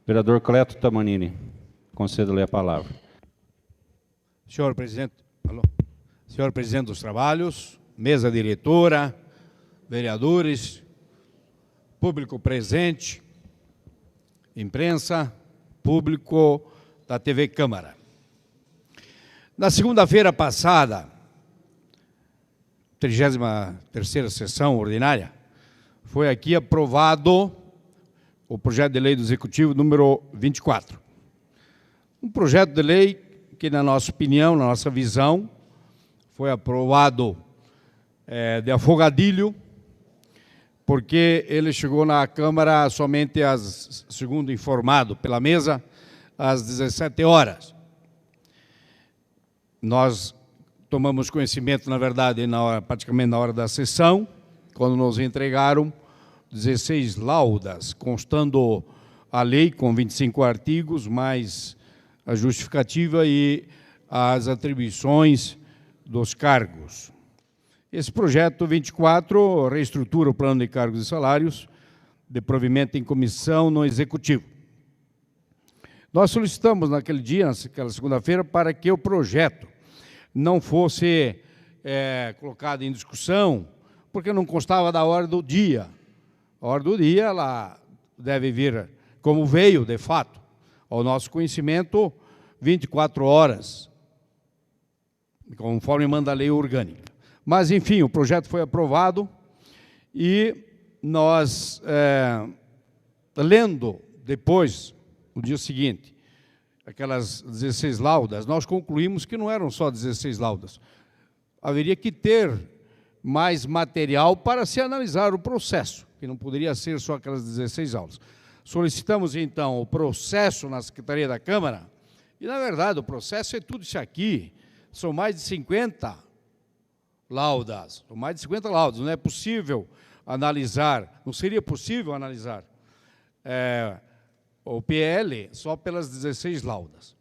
Vereador Cleto Tamanini, concedo-lhe a palavra. Senhor presidente, senhor presidente dos trabalhos, mesa diretora, vereadores, público presente, imprensa, público da TV Câmara. Na segunda-feira passada, 33ª sessão ordinária, foi aqui aprovado o projeto de lei do Executivo número 24. Um projeto de lei que, na nossa opinião, na nossa visão, foi aprovado de afogadilho, porque ele chegou na Câmara somente, segundo informado pela mesa, às 17 horas. Nós tomamos conhecimento, na verdade, praticamente na hora da sessão, quando nos entregaram 16 laudas, constando a lei com 25 artigos, mais a justificativa e as atribuições dos cargos. Esse projeto 24 reestrutura o plano de cargos e salários de provimento em comissão no Executivo. Nós solicitamos naquele dia, naquela segunda-feira, para que o projeto não fosse colocado em discussão, porque não constava da hora do dia. A hora do dia, ela deve vir, como veio, de fato, ao nosso conhecimento, 24 horas, conforme manda a lei orgânica. Mas, enfim, o projeto foi aprovado e nós, lendo depois, no dia seguinte, aquelas 16 laudas, nós concluímos que não eram só 16 laudas. Haveria que ter mais material para se analisar o processo, que não poderia ser só aquelas 16 aulas. Solicitamos, então, o processo na Secretaria da Câmara, e, na verdade, o processo é tudo isso aqui, são mais de 50 laudas, não é possível analisar, não seria possível analisar o PL só pelas 16 laudas.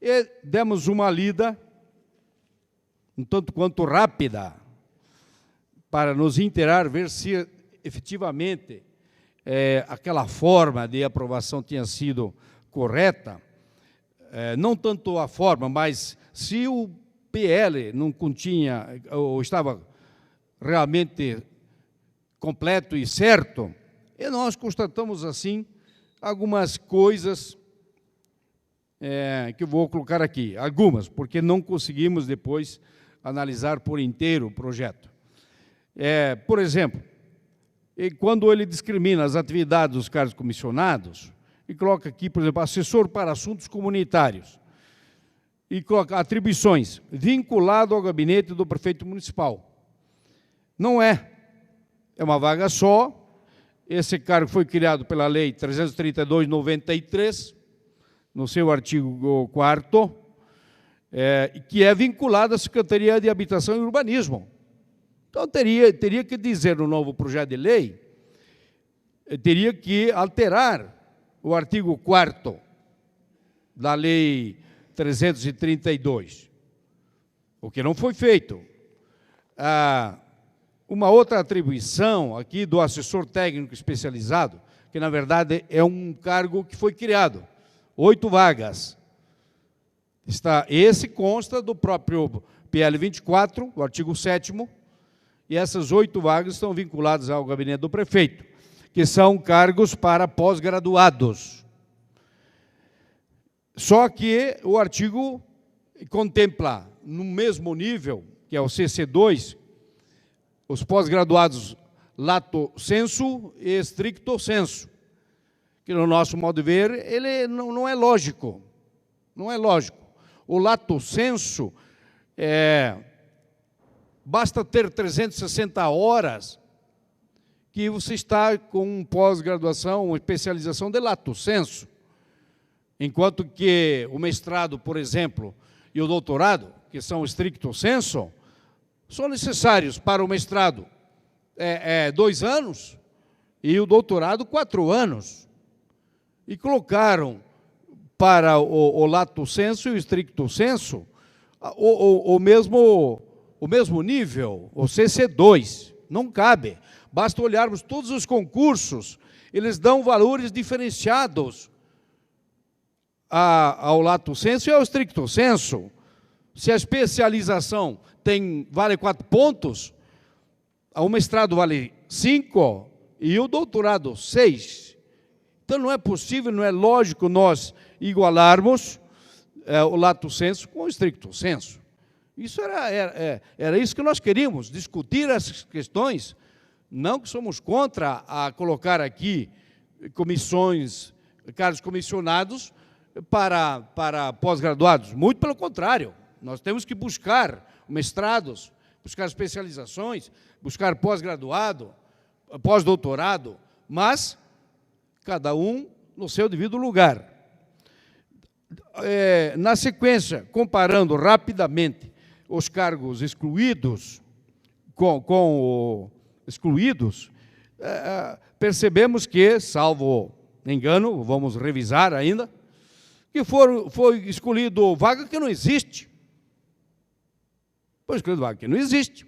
E demos uma lida, um tanto quanto rápida, para nos inteirar, ver se efetivamente aquela forma de aprovação tinha sido correta, não tanto a forma, mas se o PL não continha, ou estava realmente completo e certo, e nós constatamos assim algumas coisas que eu vou colocar aqui, algumas, porque não conseguimos depois analisar por inteiro o projeto. Por exemplo, quando ele discrimina as atividades dos cargos comissionados, e coloca aqui, por exemplo, assessor para assuntos comunitários, e coloca atribuições, vinculado ao gabinete do prefeito municipal. Não é uma vaga só. Esse cargo foi criado pela Lei 332/93, no seu artigo 4º, que é vinculado à Secretaria de Habitação e Urbanismo. Então, teria que dizer no novo projeto de lei, teria que alterar o artigo 4º da Lei 332, o que não foi feito. Uma outra atribuição aqui do assessor técnico especializado, que na verdade é um cargo que foi criado, 8 vagas. Esse consta do próprio PL 24, o artigo 7º, e essas 8 vagas estão vinculadas ao gabinete do prefeito, que são cargos para pós-graduados. Só que o artigo contempla, no mesmo nível, que é o CC2, os pós-graduados lato sensu e stricto sensu, que no nosso modo de ver, ele não é lógico. Não é lógico. O lato sensu, basta ter 360 horas que você está com pós-graduação, uma especialização de lato sensu. Enquanto que o mestrado, por exemplo, e o doutorado, que são stricto sensu, são necessários para o mestrado 2 anos e o doutorado 4 anos. E colocaram para o lato sensu e o stricto sensu o mesmo nível, o CC2. Não cabe. Basta olharmos todos os concursos, eles dão valores diferenciados ao lato sensu e ao stricto sensu. Se a especialização vale 4 pontos, o mestrado vale 5 e o doutorado 6. Então não é possível, não é lógico nós igualarmos o lato sensu com o stricto sensu. Isso era isso que nós queríamos, discutir essas questões. Não que somos contra a colocar aqui comissões, cargos comissionados para pós-graduados. Muito pelo contrário. Nós temos que buscar mestrados, buscar especializações, buscar pós-graduado, pós-doutorado, mas cada um no seu devido lugar. Na sequência, comparando rapidamente os cargos excluídos com excluídos, percebemos que, salvo engano, vamos revisar ainda, que foi escolhido vaga que não existe. Foi escolhido vaga que não existe.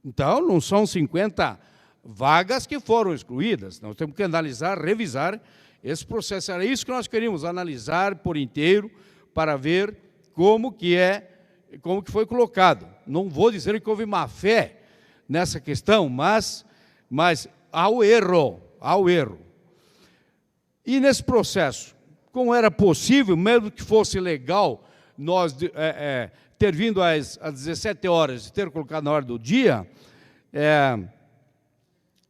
Então, não são 50 vagas que foram excluídas. Nós temos que analisar, revisar esse processo. Era isso que nós queríamos, analisar por inteiro, para ver como que foi colocado. Não vou dizer que houve má fé nessa questão, mas ao erro. E nesse processo, como era possível, mesmo que fosse legal, nós ter vindo às 17 horas e ter colocado na hora do dia,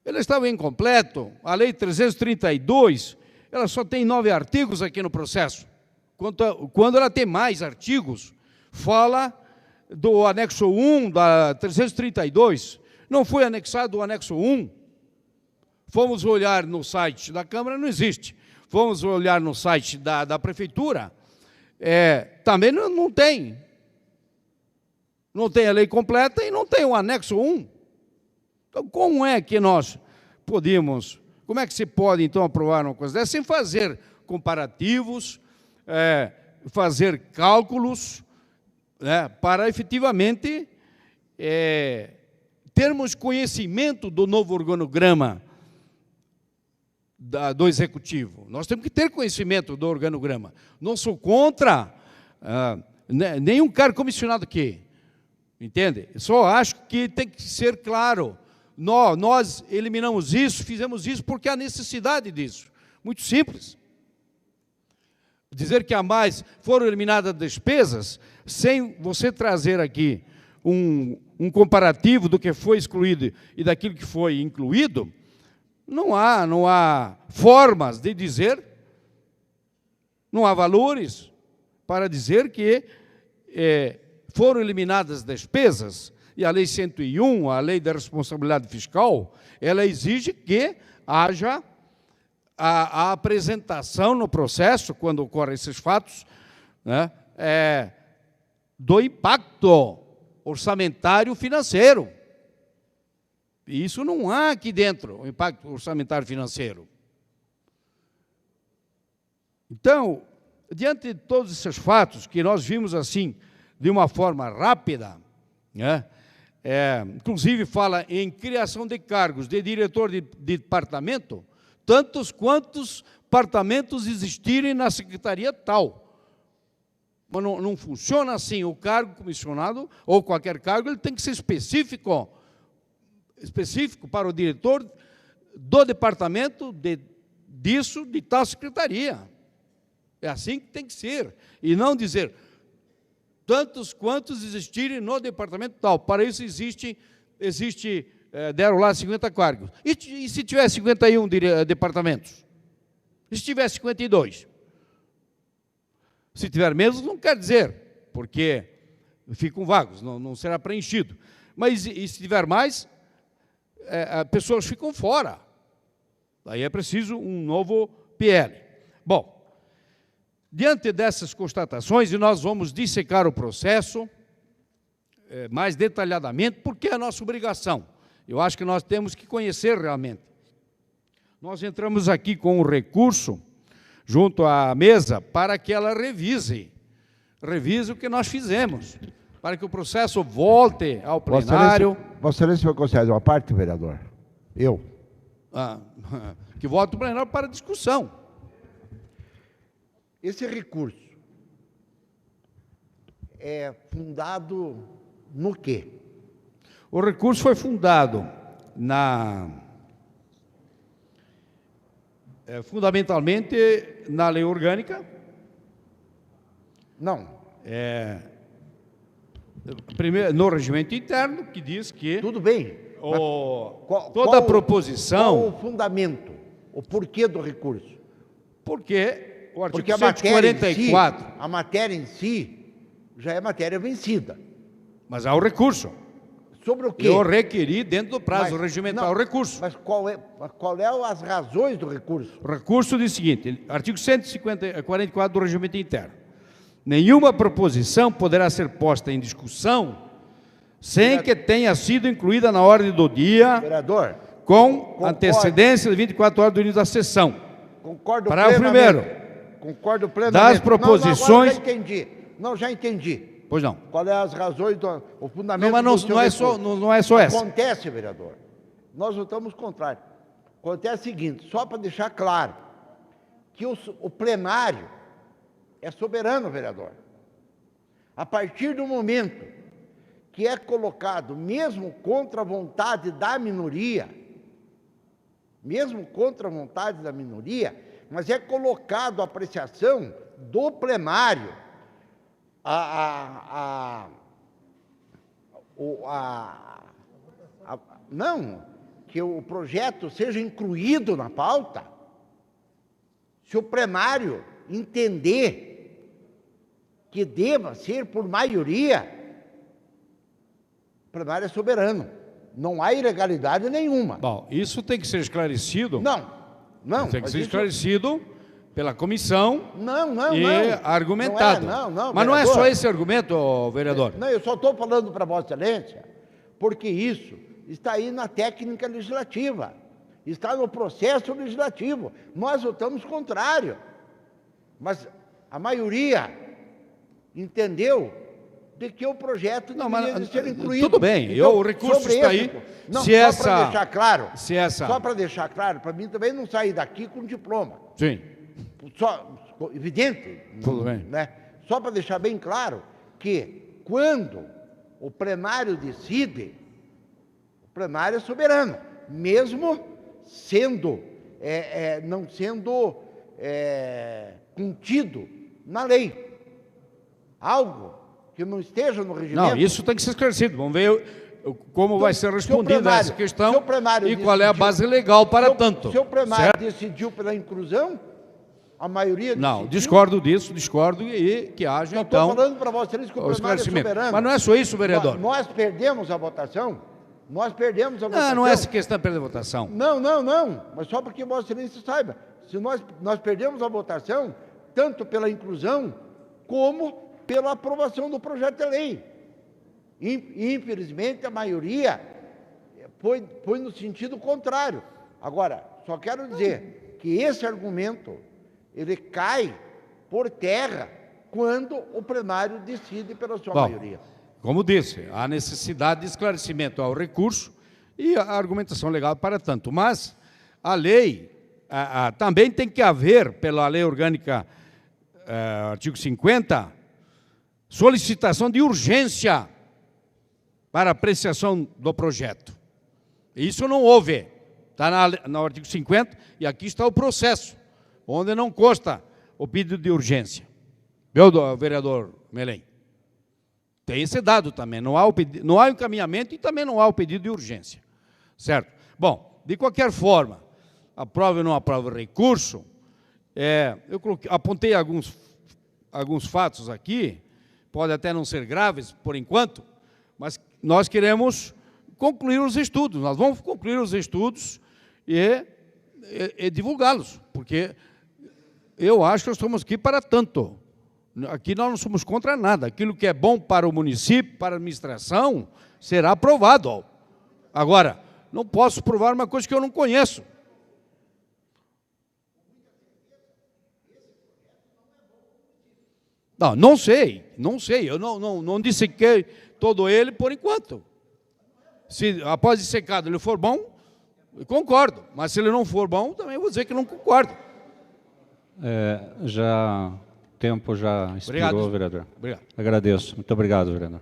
ele estava incompleto. A Lei 332, ela só tem 9 artigos aqui no processo. Quando ela tem mais artigos, fala do anexo 1 da 332, não foi anexado o anexo 1. Fomos olhar no site da Câmara, não existe. Fomos olhar no site da Prefeitura, também não tem. Não tem a lei completa e não tem o anexo 1. Então, como é que como é que se pode, então, aprovar uma coisa dessa sem fazer comparativos, fazer cálculos, para efetivamente termos conhecimento do novo organograma do Executivo. Nós temos que ter conhecimento do organograma. Não sou contra nenhum cargo comissionado aqui, entende? Só acho que tem que ser claro. Nós eliminamos isso, fizemos isso porque há necessidade disso. Muito simples. Dizer que a mais foram eliminadas despesas, sem você trazer aqui um comparativo do que foi excluído e daquilo que foi incluído, não há formas de dizer, não há valores para dizer que foram eliminadas despesas. E a Lei 101, a Lei da Responsabilidade Fiscal, ela exige que haja a apresentação no processo, quando ocorrem esses fatos, do impacto orçamentário financeiro. E isso não há aqui dentro, o impacto orçamentário financeiro. Então, diante de todos esses fatos que nós vimos assim, de uma forma rápida, inclusive fala em criação de cargos de diretor de departamento, tantos quantos departamentos existirem na secretaria tal. Mas não funciona assim. O cargo comissionado, ou qualquer cargo, ele tem que ser específico para o diretor do departamento de tal secretaria. É assim que tem que ser. E não dizer tantos quantos existirem no departamento tal. Para isso deram lá 50 cargos. E se tiver 51 departamentos? E se tiver 52? Se tiver menos, não quer dizer, porque ficam vagos, não será preenchido. Mas e se tiver mais, pessoas ficam fora. Daí é preciso um novo PL. Bom, diante dessas constatações, e nós vamos dissecar o processo mais detalhadamente, porque é a nossa obrigação. Eu acho que nós temos que conhecer realmente. Nós entramos aqui com um recurso junto à mesa para que ela revise o que nós fizemos, para que o processo volte ao plenário. Vossa Excelência vai conceder uma parte, vereador? Que volte ao plenário para discussão. Esse recurso é fundado no quê? O recurso foi fundado fundamentalmente na lei orgânica. Não. Primeiro, no regimento interno, que diz que Tudo bem. toda proposição... Qual o fundamento? O porquê do recurso? Porque o artigo Porque a 144... matéria em si já é matéria vencida. Mas há o recurso. Sobre o quê? Eu requeri dentro do prazo Mas- regimental não, o recurso. Mas qual é as razões do recurso? O recurso diz o seguinte, artigo 144 do regimento interno. Nenhuma proposição poderá ser posta em discussão sem que tenha sido incluída na ordem do dia Vereador, com Concordo. antecedência de 24 horas do início da sessão. concordo Parágrafo plenamente. primeiro. Concordo plenamente. Das Não, proposições... agora já entendi. Não, já entendi. Pois não. Qual é as razões, o fundamento Não, mas do seu não é recurso? não é só essa. Acontece, vereador. Nós votamos contrário. Acontece o seguinte, só para deixar claro, que o plenário é soberano, vereador. A partir do momento que é colocado, mesmo contra a vontade da minoria, mas é colocado a apreciação do plenário, não, que o projeto seja incluído na pauta, se o plenário entender que deva ser por maioria, o plenário é soberano. Não há ilegalidade nenhuma. Bom, isso tem que ser esclarecido. Não. Tem que mas ser isso- esclarecido pela comissão Não. e argumentado. Não, Mas não é vereador. só esse argumento, ô, vereador. Não, eu só estou falando para Vossa Excelência, porque isso está aí na técnica legislativa, está no processo legislativo. Nós votamos contrário, mas a maioria entendeu de que o projeto Não, deveria mas, ser incluído. tudo bem, o recurso sobre está aí. Não, Se só essa- para deixar claro, se essa- só para deixar claro, para mim também não sair daqui com diploma. Sim. Só, evidente, Tudo bem. né? Só para deixar bem claro que quando o plenário decide, o plenário é soberano, mesmo sendo, não sendo contido na lei. Algo que não esteja no regimento. Não, isso tem que ser esclarecido. Vamos ver como vai ser respondida plenário- essa questão se o plenário e qual é a decidiu- base legal para tanto. Se o plenário certo? decidiu pela inclusão, a maioria Não, decidiu. discordo disso, discordo e que haja, Eu estou então, falando para vocês que o o plenário é esclarecimento. soberano. Mas não é só isso, vereador. Nós perdemos a votação. Nós perdemos a votação. Não é essa questão de perder a votação. Não. Mas só porque Vossa Excelência saiba. Se nós perdemos a votação, tanto pela inclusão, como pela aprovação do projeto de lei. Infelizmente, a maioria foi no sentido contrário. Agora, só quero dizer que esse argumento, ele cai por terra quando o plenário decide pela sua Bom, maioria. como disse, há necessidade de esclarecimento ao recurso e a argumentação legal para tanto. Mas a lei também tem que haver, pela lei orgânica, artigo 50, solicitação de urgência para apreciação do projeto. Isso não houve. Está no artigo 50 e aqui está o processo, onde não consta o pedido de urgência. Viu, vereador Melém? Tem esse dado também, não há o encaminhamento e também não há o pedido de urgência, certo? Bom, de qualquer forma, aprova ou não aprova o recurso, eu apontei alguns fatos aqui, pode até não ser graves por enquanto, mas nós queremos concluir os estudos, nós vamos concluir os estudos e divulgá-los, porque eu acho que nós estamos aqui para tanto. Aqui nós não somos contra nada. Aquilo que é bom para o município, para a administração, será aprovado. Agora, não posso provar uma coisa que eu não conheço. Não sei. Eu não dissequei todo ele por enquanto. Se após dissecado ele for bom, eu concordo. Mas se ele não for bom, também vou dizer que não concordo. Já tempo já expirou, Obrigado. vereador. Obrigado. Agradeço. Muito obrigado, vereador.